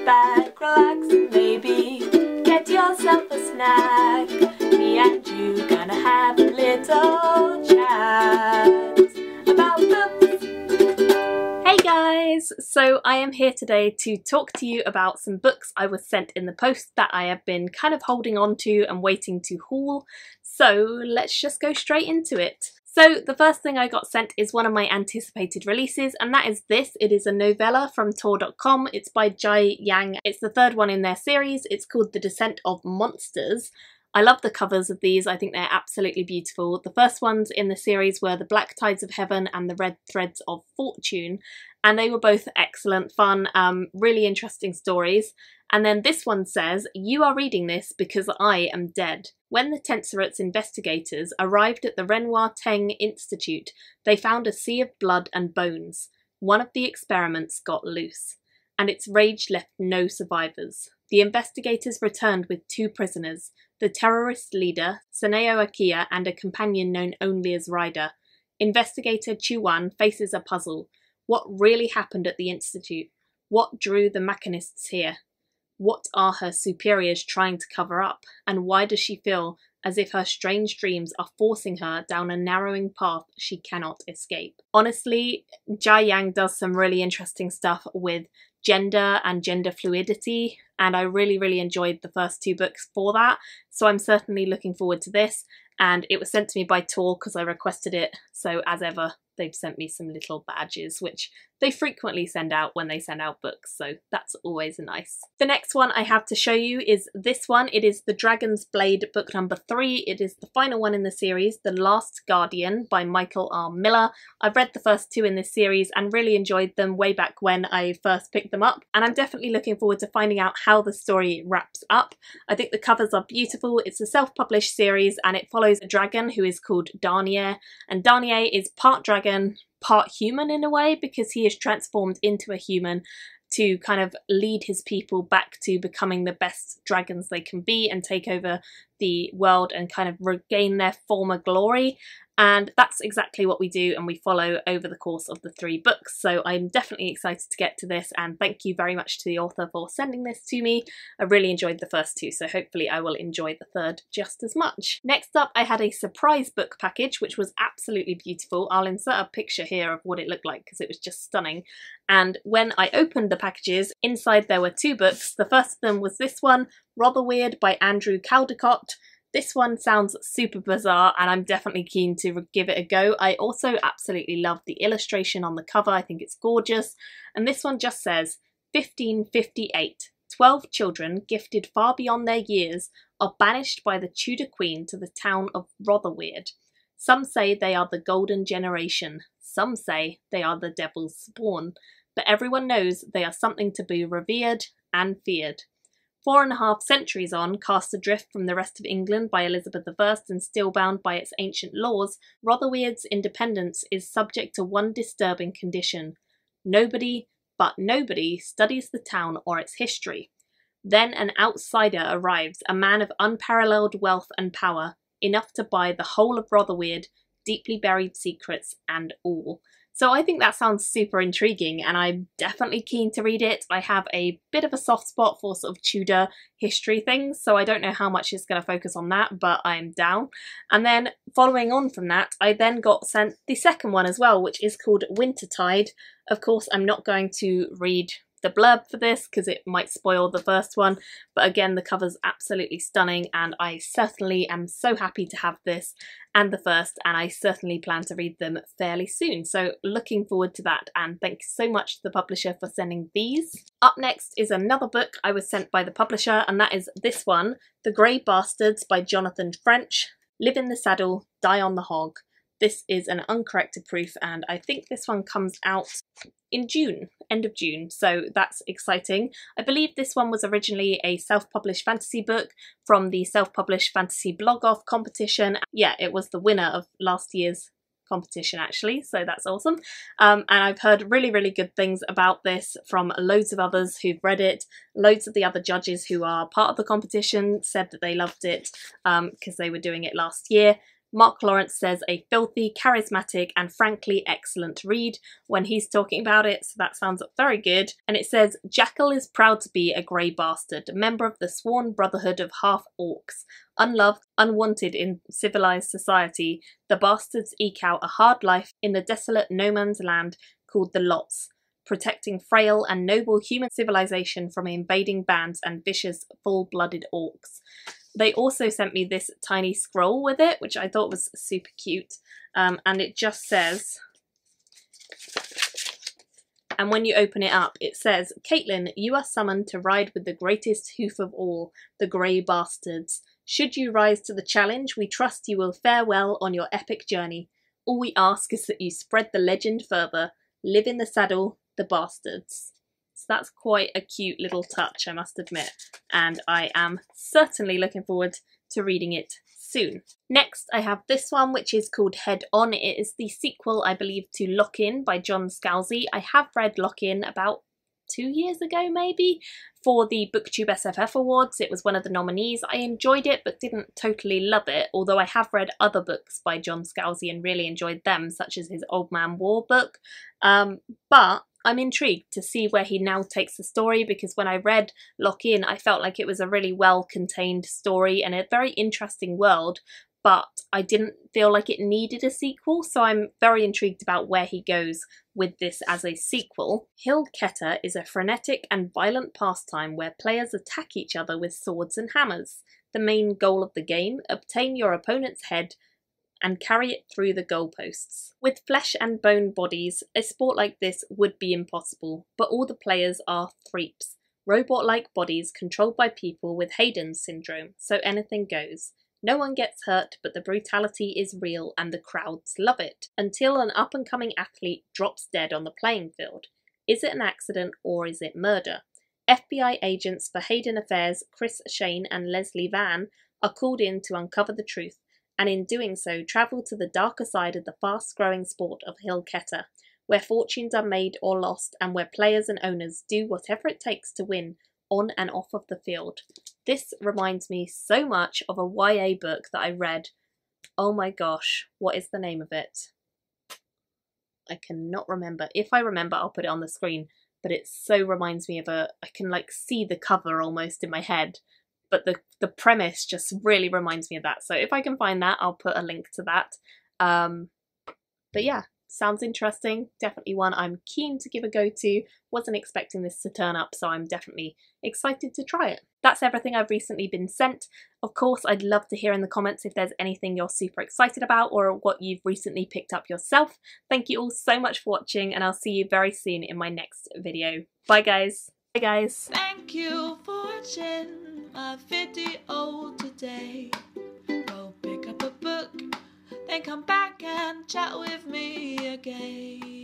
back, relax, and maybe get yourself a snack. Me and you gonna have a little chat about books. Hey guys! So I am here today to talk to you about some books I was sent in the post that I have been kind of holding on to and waiting to haul. So let's just go straight into it. So the first thing I got sent is one of my anticipated releases, and that is this. It is a novella from Tor.com. It's by Jai Yang. It's the third one in their series. It's called The Descent of Monsters. I love the covers of these. I think they're absolutely beautiful. The first ones in the series were The Black Tides of Heaven and The Red Threads of Fortune, and they were both excellent fun, really interesting stories. And then this one says, "You are reading this because I am dead." When the Tenseret's investigators arrived at the Renoir Teng Institute, they found a sea of blood and bones. One of the experiments got loose, and its rage left no survivors. The investigators returned with two prisoners, the terrorist leader, Saneo Akia, and a companion known only as Ryder. Investigator Chuan faces a puzzle. What really happened at the Institute? What drew the machinists here? What are her superiors trying to cover up? And why does she feel as if her strange dreams are forcing her down a narrowing path she cannot escape? Honestly, Jai Yang does some really interesting stuff with gender and gender fluidity, and I really enjoyed the first two books for that, so I'm certainly looking forward to this. And it was sent to me by Tor because I requested it, so as ever they've sent me some little badges, which they frequently send out when they send out books, so that's always nice. The next one I have to show you is this one. It is The Dragon's Blade, book number 3. It is the final one in the series, The Last Guardian by Michael R. Miller. I've read the first two in this series and really enjoyed them way back when I first picked them up, and I'm definitely looking forward to finding out how the story wraps up. I think the covers are beautiful. It's a self-published series and it follows a dragon who is called Darnier, and Darnier is part dragon, part human in a way, because he is transformed into a human to kind of lead his people back to becoming the best dragons they can be and take over the world and kind of regain their former glory. And that's exactly what we do, and we follow over the course of the 3 books. So I'm definitely excited to get to this, and thank you very much to the author for sending this to me. I really enjoyed the first 2, so hopefully I will enjoy the 3rd just as much. Next up, I had a surprise book package, which was absolutely beautiful. I'll insert a picture here of what it looked like because it was just stunning. And when I opened the packages, inside there were 2 books. The first of them was this one, Rotherweird by Andrew Caldecott. This one sounds super bizarre and I'm definitely keen to give it a go. I also absolutely love the illustration on the cover. I think it's gorgeous. And this one just says, 1558. 12 children, gifted far beyond their years, are banished by the Tudor Queen to the town of Rotherweird. Some say they are the golden generation. Some say they are the devil's spawn. But everyone knows they are something to be revered and feared. 4.5 centuries on, cast adrift from the rest of England by Elizabeth I and still bound by its ancient laws, Rotherweird's independence is subject to one disturbing condition. Nobody, but nobody, studies the town or its history. Then an outsider arrives, a man of unparalleled wealth and power, enough to buy the whole of Rotherweird, deeply buried secrets and all. So I think that sounds super intriguing and I'm definitely keen to read it. I have a bit of a soft spot for sort of Tudor history things, so I don't know how much it's going to focus on that, but I'm down. And then following on from that, I then got sent the second one as well, which is called Wintertide. Of course, I'm not going to read the blurb for this because it might spoil the first one, but again the cover's absolutely stunning and I certainly am so happy to have this and the first, and I certainly plan to read them fairly soon, so looking forward to that. And thanks so much to the publisher for sending these. Up next is another book I was sent by the publisher, and that is this one, The Grey Bastards by Jonathan French. Live in the saddle, die on the hog. This is an uncorrected proof and I think this one comes out in June, end of June, so that's exciting. I believe this one was originally a self-published fantasy book from the self-published fantasy blog-off competition. Yeah, it was the winner of last year's competition actually, so that's awesome. And I've heard really good things about this from loads of others who've read it. Loads of the other judges who are part of the competition said that they loved it because they were doing it last year. Mark Lawrence says a filthy, charismatic and frankly excellent read when he's talking about it, so that sounds very good. And it says, Jackal is proud to be a grey bastard, a member of the sworn brotherhood of half-orcs. Unloved, unwanted in civilised society, the bastards eke out a hard life in the desolate no-man's land called the Lots, protecting frail and noble human civilization from invading bands and vicious, full-blooded orcs. They also sent me this tiny scroll with it, which I thought was super cute, and it just says, and when you open it up, it says, Caitlin, you are summoned to ride with the greatest hoof of all, the Grey Bastards. Should you rise to the challenge, we trust you will fare well on your epic journey. All we ask is that you spread the legend further. Live in the saddle, the Bastards. So that's quite a cute little touch, I must admit, and I am certainly looking forward to reading it soon. Next, I have this one, which is called Headon. It is the sequel, I believe, to Lock-In by John Scalzi. I have read Lock-In about 2 years ago, maybe, for the BookTube SFF Awards. It was one of the nominees. I enjoyed it, but didn't totally love it, although I have read other books by John Scalzi and really enjoyed them, such as his Old Man War book. But I'm intrigued to see where he now takes the story, because when I read Lock-In, I felt like it was a really well-contained story and a very interesting world, but I didn't feel like it needed a sequel, so I'm very intrigued about where he goes with this as a sequel. ElleKayEm is a frenetic and violent pastime where players attack each other with swords and hammers. The main goal of the game, obtain your opponent's head and carry it through the goalposts. With flesh and bone bodies, a sport like this would be impossible, but all the players are threeps, robot-like bodies controlled by people with Headon syndrome, so anything goes. No one gets hurt, but the brutality is real and the crowds love it, until an up-and-coming athlete drops dead on the playing field. Is it an accident or is it murder? FBI agents for Headon Affairs Chris Shane and Leslie Van are called in to uncover the truth, and in doing so travel to the darker side of the fast-growing sport of ElleKayEm, where fortunes are made or lost and where players and owners do whatever it takes to win on and off of the field. This reminds me so much of a YA book that I read. Oh my gosh, what is the name of it? I cannot remember. If I remember, I'll put it on the screen, but it so reminds me of I can like see the cover almost in my head. But the premise just really reminds me of that. So if I can find that, I'll put a link to that. But yeah, sounds interesting. Definitely one I'm keen to give a go to. Wasn't expecting this to turn up, so I'm definitely excited to try it. That's everything I've recently been sent. Of course, I'd love to hear in the comments if there's anything you're super excited about or what you've recently picked up yourself. Thank you all so much for watching, and I'll see you very soon in my next video. Bye guys. Bye guys. Thank you for watching my video today. Go pick up a book, then come back and chat with me again.